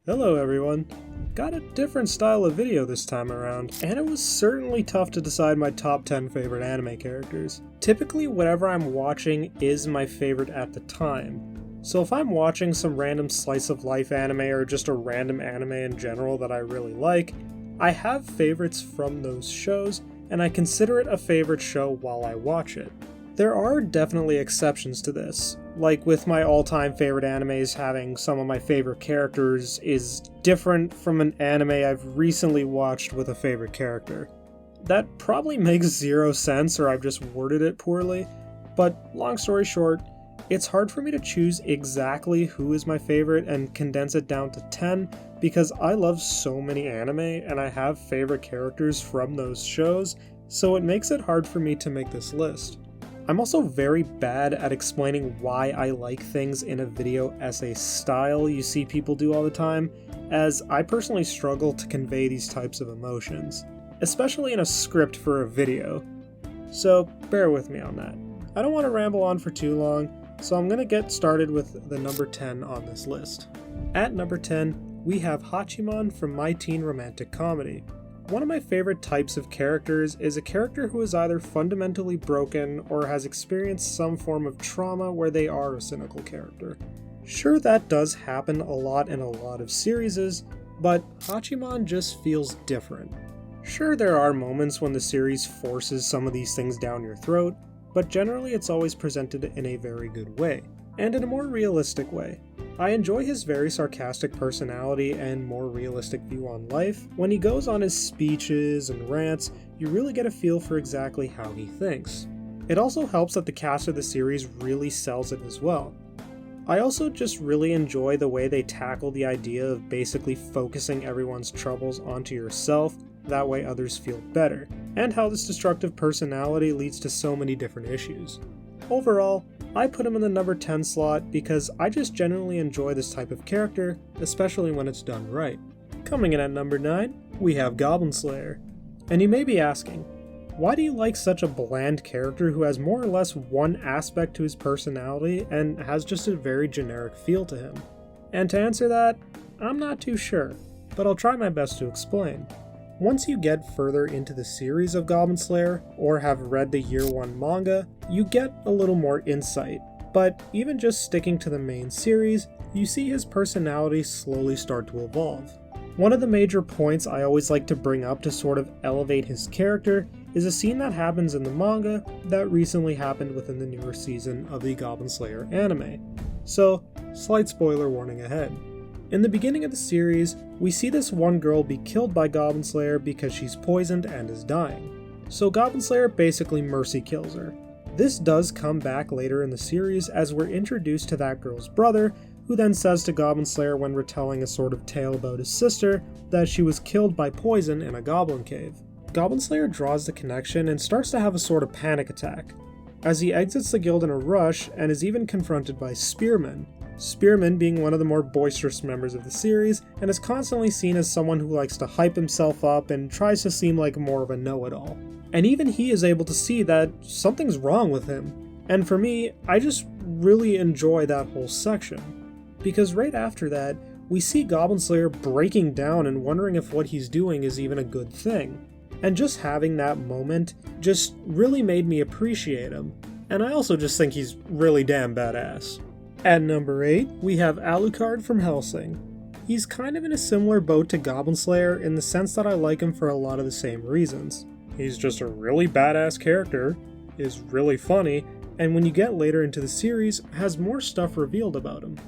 Hello everyone. Got a different style of video this time around, and it was certainly tough to decide my top 10 favorite anime characters. Typically, whatever I'm watching is my favorite at the time. So if I'm watching some random slice of life anime or just a random anime in general that I really like, I have favorites from those shows, and I consider it a favorite show while I watch it. There are definitely exceptions to this, like with my all-time favorite animes having some of my favorite characters is different from an anime I've recently watched with a favorite character. That probably makes zero sense, or I've just worded it poorly, but long story short, it's hard for me to choose exactly who is my favorite and condense it down to 10 because I love so many anime and I have favorite characters from those shows, so it makes it hard for me to make this list. I'm also very bad at explaining why I like things in a video essay style you see people do all the time, as I personally struggle to convey these types of emotions, especially in a script for a video. So bear with me on that. I don't want to ramble on for too long, so I'm going to get started with the number 10 on this list. At number 10, we have Hachiman from My Teen Romantic Comedy. One of my favorite types of characters is a character who is either fundamentally broken or has experienced some form of trauma where they are a cynical character. Sure, that does happen a lot in a lot of series, but Hachiman just feels different. Sure, there are moments when the series forces some of these things down your throat, but generally it's always presented in a very good way, and in a more realistic way. I enjoy his very sarcastic personality and more realistic view on life. When he goes on his speeches and rants, you really get a feel for exactly how he thinks. It also helps that the cast of the series really sells it as well. I also just really enjoy the way they tackle the idea of basically focusing everyone's troubles onto yourself, that way others feel better, and how this destructive personality leads to so many different issues. Overall, I put him in the number 10 slot because I just genuinely enjoy this type of character, especially when it's done right. Coming in at number 9, we have Goblin Slayer. And you may be asking, why do you like such a bland character who has more or less one aspect to his personality and has just a very generic feel to him? And to answer that, I'm not too sure, but I'll try my best to explain. Once you get further into the series of Goblin Slayer, or have read the Year 1 manga, you get a little more insight, but even just sticking to the main series, you see his personality slowly start to evolve. One of the major points I always like to bring up to sort of elevate his character is a scene that happens in the manga that recently happened within the newer season of the Goblin Slayer anime. So, slight spoiler warning ahead. In the beginning of the series, we see this one girl be killed by Goblin Slayer because she's poisoned and is dying. So Goblin Slayer basically mercy kills her. This does come back later in the series as we're introduced to that girl's brother, who then says to Goblin Slayer when retelling a sort of tale about his sister that she was killed by poison in a goblin cave. Goblin Slayer draws the connection and starts to have a sort of panic attack, as he exits the guild in a rush and is even confronted by Spearman. Spearman being one of the more boisterous members of the series, and is constantly seen as someone who likes to hype himself up and tries to seem like more of a know-it-all. And even he is able to see that something's wrong with him. And for me, I just really enjoy that whole section. Because right after that, we see Goblin Slayer breaking down and wondering if what he's doing is even a good thing. And just having that moment just really made me appreciate him. And I also just think he's really damn badass. At number 8, we have Alucard from Hellsing. He's kind of in a similar boat to Goblin Slayer in the sense that I like him for a lot of the same reasons. He's just a really badass character, is really funny, and when you get later into the series, has more stuff revealed about him.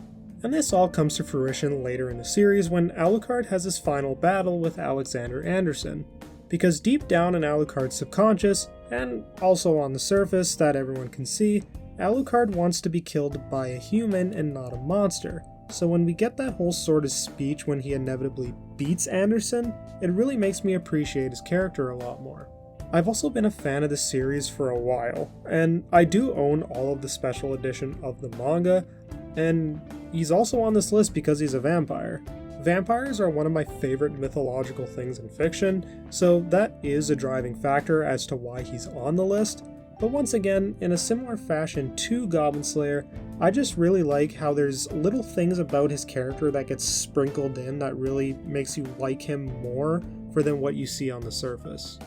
And this all comes to fruition later in the series when Alucard has his final battle with Alexander Anderson. Because deep down in Alucard's subconscious, and also on the surface that everyone can see, Alucard wants to be killed by a human and not a monster, so when we get that whole sort of speech when he inevitably beats Anderson, it really makes me appreciate his character a lot more. I've also been a fan of the series for a while, and I do own all of the special edition of the manga, and he's also on this list because he's a vampire. Vampires are one of my favorite mythological things in fiction, so that is a driving factor as to why he's on the list. But once again, in a similar fashion to Goblin Slayer, I just really like how there's little things about his character that gets sprinkled in that really makes you like him more than what you see on the surface.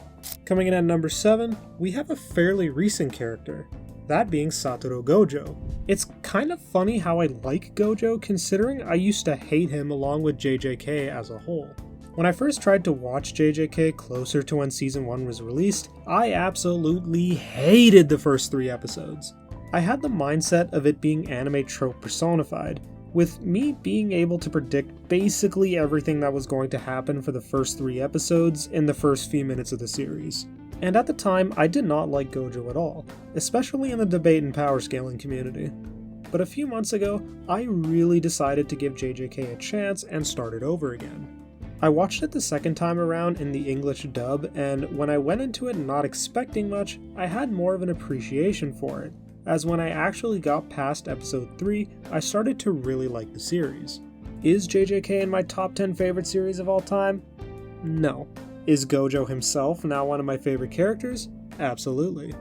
Coming in at number 7, we have a fairly recent character, that being Satoru Gojo. It's kind of funny how I like Gojo considering I used to hate him along with JJK as a whole. When I first tried to watch JJK closer to when Season 1 was released, I absolutely hated the first 3 episodes. I had the mindset of it being anime trope personified, with me being able to predict basically everything that was going to happen for the first 3 episodes in the first few minutes of the series. And at the time, I did not like Gojo at all, especially in the debate and power scaling community. But a few months ago, I really decided to give JJK a chance and started over again. I watched it the second time around in the English dub, and when I went into it not expecting much, I had more of an appreciation for it, as when I actually got past episode 3, I started to really like the series. Is JJK in my top 10 favorite series of all time? No. Is Gojo himself now one of my favorite characters? Absolutely.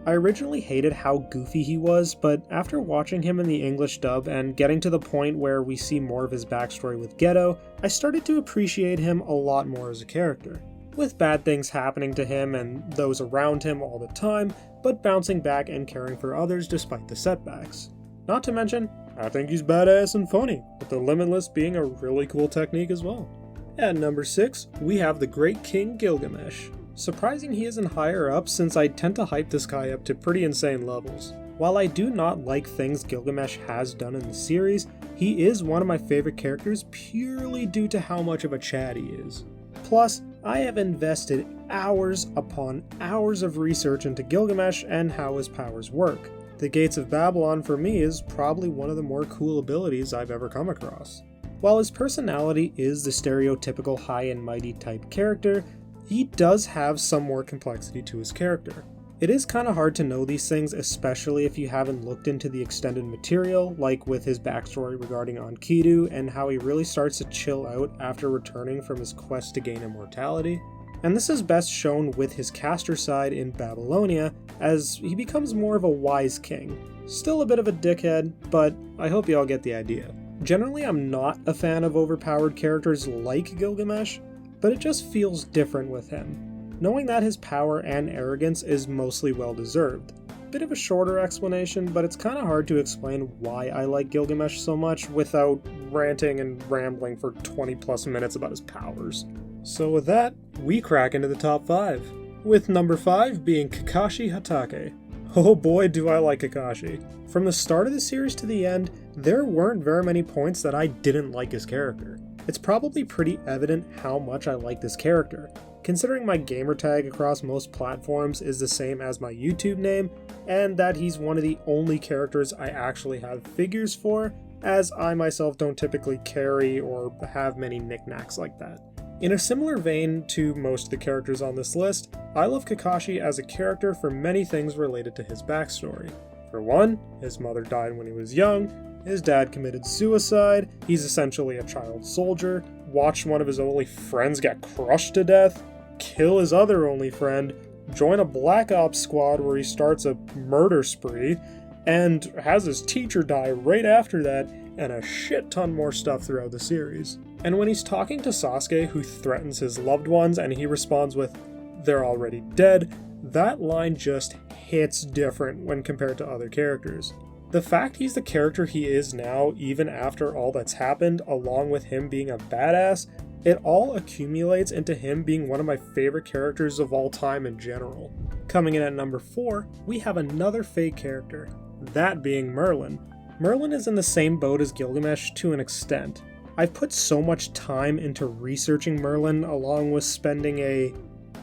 I originally hated how goofy he was, but after watching him in the English dub and getting to the point where we see more of his backstory with Geto, I started to appreciate him a lot more as a character. With bad things happening to him and those around him all the time, but bouncing back and caring for others despite the setbacks. Not to mention, I think he's badass and funny, with the Limitless being a really cool technique as well. At number 6, we have the Great King Gilgamesh. Surprising he isn't higher up since I tend to hype this guy up to pretty insane levels. While I do not like things Gilgamesh has done in the series, he is one of my favorite characters purely due to how much of a Chad he is. Plus, I have invested hours upon hours of research into Gilgamesh and how his powers work. The Gates of Babylon for me is probably one of the more cool abilities I've ever come across. While his personality is the stereotypical high and mighty type character, he does have some more complexity to his character. It is kinda hard to know these things, especially if you haven't looked into the extended material, like with his backstory regarding Enkidu and how he really starts to chill out after returning from his quest to gain immortality. And this is best shown with his caster side in Babylonia, as he becomes more of a wise king. Still a bit of a dickhead, but I hope you all get the idea. Generally, I'm not a fan of overpowered characters like Gilgamesh, but it just feels different with him, knowing that his power and arrogance is mostly well-deserved. Bit of a shorter explanation, but it's kinda hard to explain why I like Gilgamesh so much without ranting and rambling for 20 plus minutes about his powers. So with that, we crack into the top 5, with number 5 being Kakashi Hatake. Oh boy do I like Kakashi. From the start of the series to the end, there weren't very many points that I didn't like his character. It's probably pretty evident how much I like this character, considering my gamertag across most platforms is the same as my YouTube name, and that he's one of the only characters I actually have figures for, as I myself don't typically carry or have many knickknacks like that. In a similar vein to most of the characters on this list, I love Kakashi as a character for many things related to his backstory. For one, his mother died when he was young, his dad committed suicide, he's essentially a child soldier, watched one of his only friends get crushed to death, kill his other only friend, join a Black Ops squad where he starts a murder spree, and has his teacher die right after that, and a shit ton more stuff throughout the series. And when he's talking to Sasuke, who threatens his loved ones, and he responds with, "They're already dead," that line just hits different when compared to other characters. The fact he's the character he is now, even after all that's happened, along with him being a badass, it all accumulates into him being one of my favorite characters of all time in general. Coming in at number 4, we have another fake character, that being Merlin. Merlin is in the same boat as Gilgamesh to an extent. I've put so much time into researching Merlin, along with spending a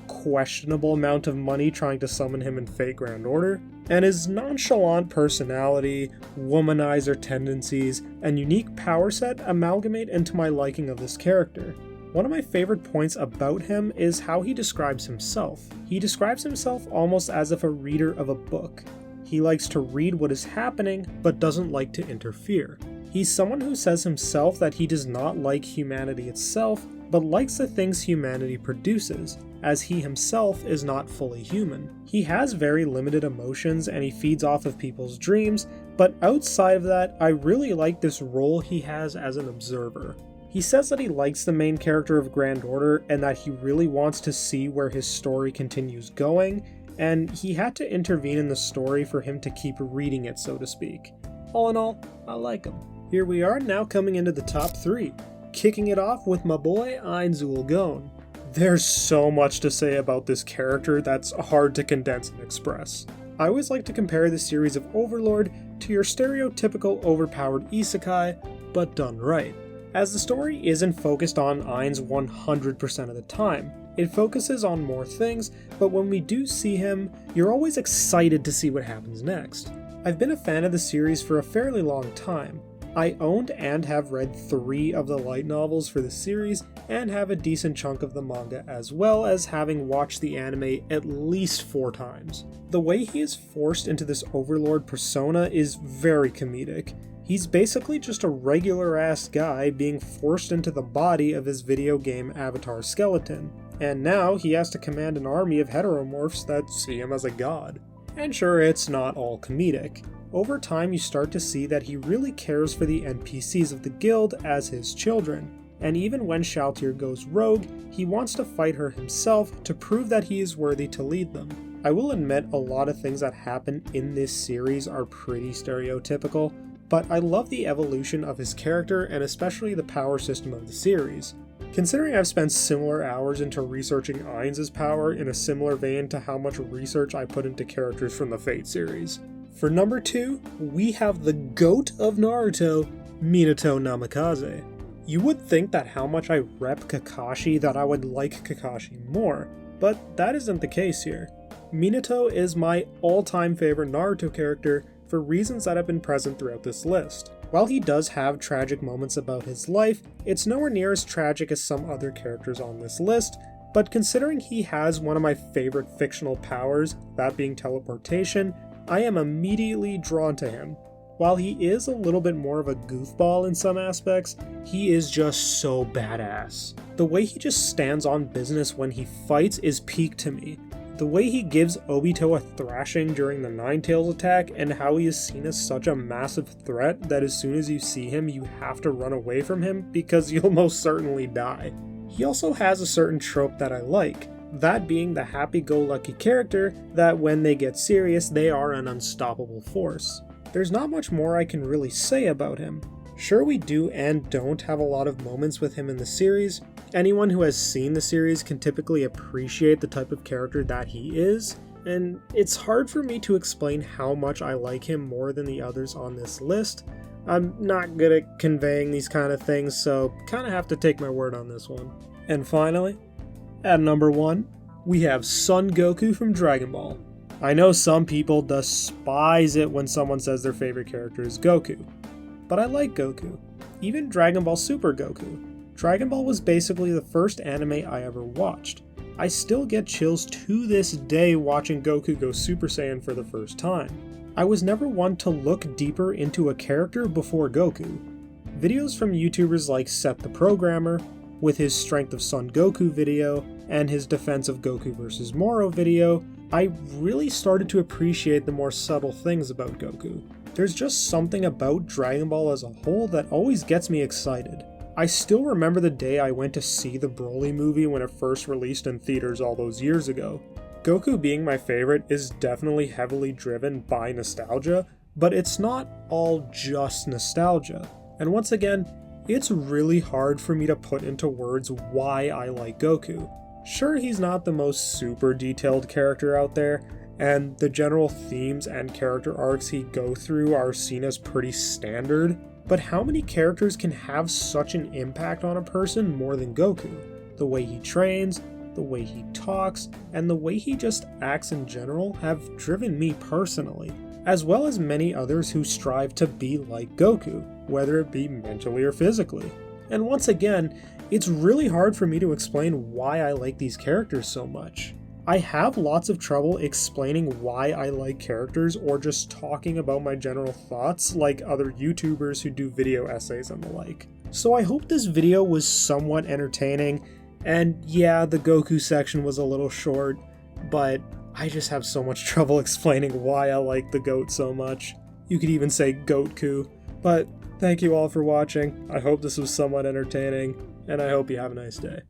questionable amount of money trying to summon him in Fate Grand Order, and his nonchalant personality, womanizer tendencies, and unique power set amalgamate into my liking of this character. One of my favorite points about him is how he describes himself. He describes himself almost as if a reader of a book. He likes to read what is happening, but doesn't like to interfere. He's someone who says himself that he does not like humanity itself, but likes the things humanity produces, as he himself is not fully human. He has very limited emotions and he feeds off of people's dreams, but outside of that, I really like this role he has as an observer. He says that he likes the main character of Grand Order and that he really wants to see where his story continues going, and he had to intervene in the story for him to keep reading it, so to speak. All in all, I like him. Here we are now coming into the top 3, kicking it off with my boy Ainzul Ghon. There's so much to say about this character that's hard to condense and express. I always like to compare the series of Overlord to your stereotypical overpowered isekai, but done right. As the story isn't focused on Ainz 100% of the time, it focuses on more things, but when we do see him, you're always excited to see what happens next. I've been a fan of the series for a fairly long time. I owned and have read 3 of the light novels for the series, and have a decent chunk of the manga, as well as having watched the anime at least 4 times. The way he is forced into this Overlord persona is very comedic. He's basically just a regular-ass guy being forced into the body of his video game avatar skeleton, and now he has to command an army of heteromorphs that see him as a god. And sure, it's not all comedic. Over time, you start to see that he really cares for the NPCs of the guild as his children, and even when Shalltear goes rogue, he wants to fight her himself to prove that he is worthy to lead them. I will admit a lot of things that happen in this series are pretty stereotypical, but I love the evolution of his character and especially the power system of the series. Considering I've spent similar hours into researching Ainz's power in a similar vein to how much research I put into characters from the Fate series. For number 2, we have the GOAT of Naruto, Minato Namikaze. You would think that how much I rep Kakashi that I would like Kakashi more, but that isn't the case here. Minato is my all-time favorite Naruto character for reasons that have been present throughout this list. While he does have tragic moments about his life, it's nowhere near as tragic as some other characters on this list, but considering he has one of my favorite fictional powers, that being teleportation, I am immediately drawn to him. While he is a little bit more of a goofball in some aspects, he is just so badass. The way he just stands on business when he fights is peak to me. The way he gives Obito a thrashing during the Ninetales attack, and how he is seen as such a massive threat that as soon as you see him you have to run away from him because you'll most certainly die. He also has a certain trope that I like, that being the happy-go-lucky character that when they get serious they are an unstoppable force. There's not much more I can really say about him. Sure, we do and don't have a lot of moments with him in the series. Anyone who has seen the series can typically appreciate the type of character that he is, and it's hard for me to explain how much I like him more than the others on this list. I'm not good at conveying these kind of things, so kinda have to take my word on this one. And finally, at number 1, we have Son Goku from Dragon Ball. I know some people despise it when someone says their favorite character is Goku, but I like Goku. Even Dragon Ball Super Goku. Dragon Ball was basically the first anime I ever watched. I still get chills to this day watching Goku go Super Saiyan for the first time. I was never one to look deeper into a character before Goku. Videos from YouTubers like Set the Programmer, with his Strength of Son Goku video, and his Defense of Goku vs. Moro video, I really started to appreciate the more subtle things about Goku. There's just something about Dragon Ball as a whole that always gets me excited. I still remember the day I went to see the Broly movie when it first released in theaters all those years ago. Goku being my favorite is definitely heavily driven by nostalgia, but it's not all just nostalgia. And once again, it's really hard for me to put into words why I like Goku. Sure, he's not the most super detailed character out there, and the general themes and character arcs he go through are seen as pretty standard, but how many characters can have such an impact on a person more than Goku? The way he trains, the way he talks, and the way he just acts in general have driven me personally, as well as many others who strive to be like Goku, whether it be mentally or physically. And once again, it's really hard for me to explain why I like these characters so much. I have lots of trouble explaining why I like characters or just talking about my general thoughts like other YouTubers who do video essays and the like. So I hope this video was somewhat entertaining, and yeah, the Goku section was a little short, but I just have so much trouble explaining why I like the GOAT so much. You could even say Goatku. But thank you all for watching. I hope this was somewhat entertaining, and I hope you have a nice day.